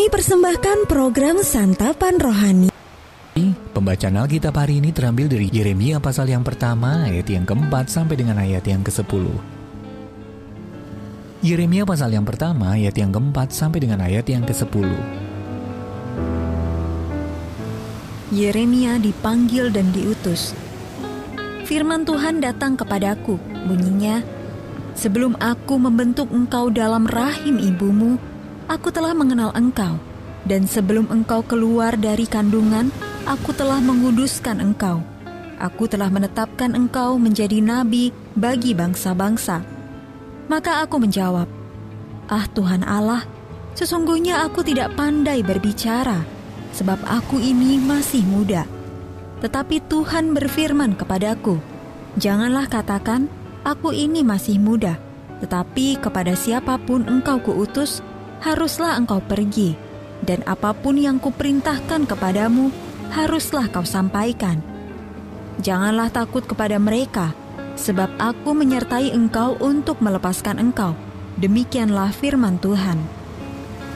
Kami persembahkan program Santapan Rohani. Pembacaan Alkitab hari ini terambil dari Yeremia pasal yang pertama ayat yang keempat sampai dengan ayat yang ke-10. Yeremia pasal yang pertama ayat yang keempat sampai dengan ayat yang ke-10. Yeremia dipanggil dan diutus. Firman Tuhan datang kepadaku, bunyinya, sebelum aku membentuk engkau dalam rahim ibumu, aku telah mengenal engkau, dan sebelum engkau keluar dari kandungan, aku telah menguduskan engkau. Aku telah menetapkan engkau menjadi nabi bagi bangsa-bangsa. Maka aku menjawab, "Ah Tuhan Allah, sesungguhnya aku tidak pandai berbicara, sebab aku ini masih muda." Tetapi Tuhan berfirman kepadaku, "Janganlah katakan, aku ini masih muda, tetapi kepada siapapun engkau kuutus, haruslah engkau pergi, dan apapun yang kuperintahkan kepadamu, haruslah kau sampaikan. Janganlah takut kepada mereka, sebab aku menyertai engkau untuk melepaskan engkau." Demikianlah firman Tuhan.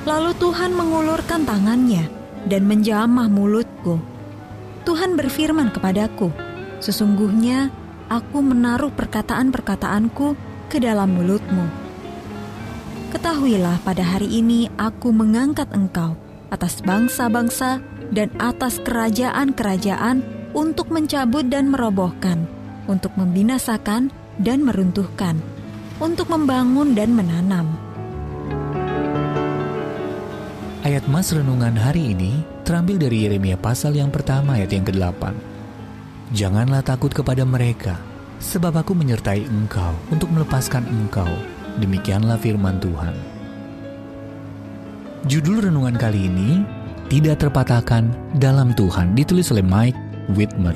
Lalu Tuhan mengulurkan tangannya dan menjamah mulutku. Tuhan berfirman kepadaku, "Sesungguhnya aku menaruh perkataan-perkataanku ke dalam mulutmu. Ketahuilah pada hari ini aku mengangkat engkau atas bangsa-bangsa dan atas kerajaan-kerajaan untuk mencabut dan merobohkan, untuk membinasakan dan meruntuhkan, untuk membangun dan menanam." Ayat Mas renungan hari ini terambil dari Yeremia pasal yang pertama ayat yang ke-8. "Janganlah takut kepada mereka, sebab aku menyertai engkau untuk melepaskan engkau." Demikianlah firman Tuhan. Judul renungan kali ini, "Tidak Terpatahkan Dalam Tuhan", ditulis oleh Mike Whitmer.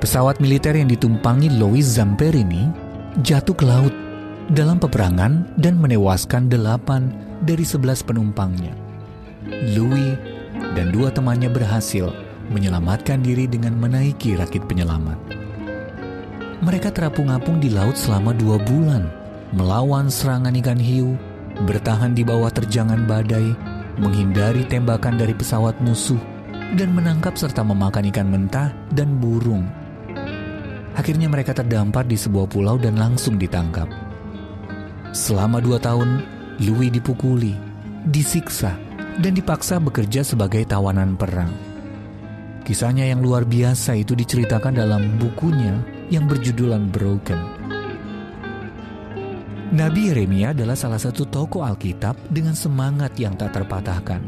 Pesawat militer yang ditumpangi Louis Zamperini jatuh ke laut dalam peperangan dan menewaskan 8 dari 11 penumpangnya. Louis dan 2 temannya berhasil menyelamatkan diri dengan menaiki rakit penyelamat. Mereka terapung-apung di laut selama 2 bulan, melawan serangan ikan hiu, bertahan di bawah terjangan badai, menghindari tembakan dari pesawat musuh, dan menangkap serta memakan ikan mentah dan burung. Akhirnya mereka terdampar di sebuah pulau dan langsung ditangkap. Selama 2 tahun, Louis dipukuli, disiksa, dan dipaksa bekerja sebagai tawanan perang. Kisahnya yang luar biasa itu diceritakan dalam bukunya yang berjudul Unbroken. Nabi Yeremia adalah salah satu tokoh Alkitab dengan semangat yang tak terpatahkan.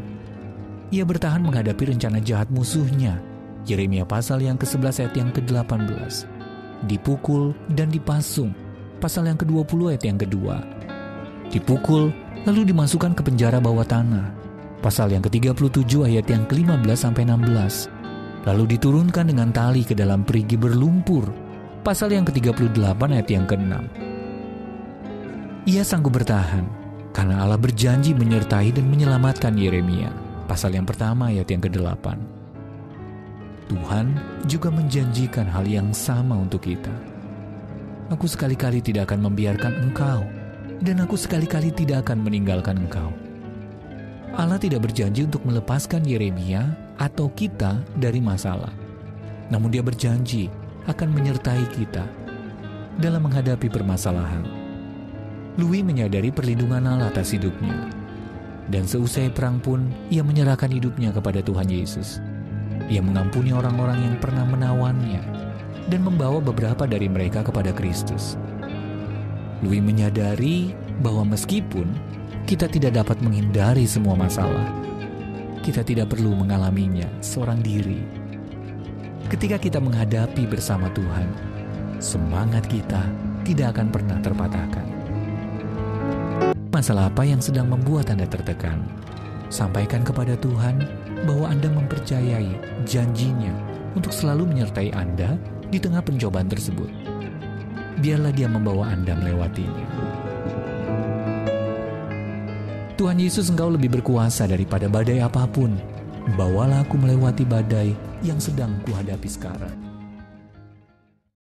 Ia bertahan menghadapi rencana jahat musuhnya. Yeremia pasal yang ke-11 ayat yang ke-18. Dipukul dan dipasung. Pasal yang ke-20 ayat yang kedua. Dipukul lalu dimasukkan ke penjara bawah tanah. Pasal yang ke-37 ayat yang ke-15 sampai 16. Lalu diturunkan dengan tali ke dalam perigi berlumpur. Pasal yang ke-38 ayat yang ke-6. Ia sanggup bertahan karena Allah berjanji menyertai dan menyelamatkan Yeremia. Pasal yang pertama ayat yang ke-8. Tuhan juga menjanjikan hal yang sama untuk kita. "Aku sekali-kali tidak akan membiarkan engkau, dan aku sekali-kali tidak akan meninggalkan engkau." Allah tidak berjanji untuk melepaskan Yeremia atau kita dari masalah. Namun Dia berjanji akan menyertai kita dalam menghadapi permasalahan. Louis menyadari perlindungan Allah atas hidupnya. Dan seusai perang pun, ia menyerahkan hidupnya kepada Tuhan Yesus. Ia mengampuni orang-orang yang pernah menawannya dan membawa beberapa dari mereka kepada Kristus. Louis menyadari bahwa meskipun kita tidak dapat menghindari semua masalah, kita tidak perlu mengalaminya seorang diri. Ketika kita menghadapi bersama Tuhan, semangat kita tidak akan pernah terpatahkan. Masalah apa yang sedang membuat Anda tertekan? Sampaikan kepada Tuhan bahwa Anda mempercayai janjinya untuk selalu menyertai Anda di tengah pencobaan tersebut. Biarlah Dia membawa Anda melewatinya. Tuhan Yesus, Engkau lebih berkuasa daripada badai apapun. Bawalah aku melewati badai yang sedang kuhadapi sekarang.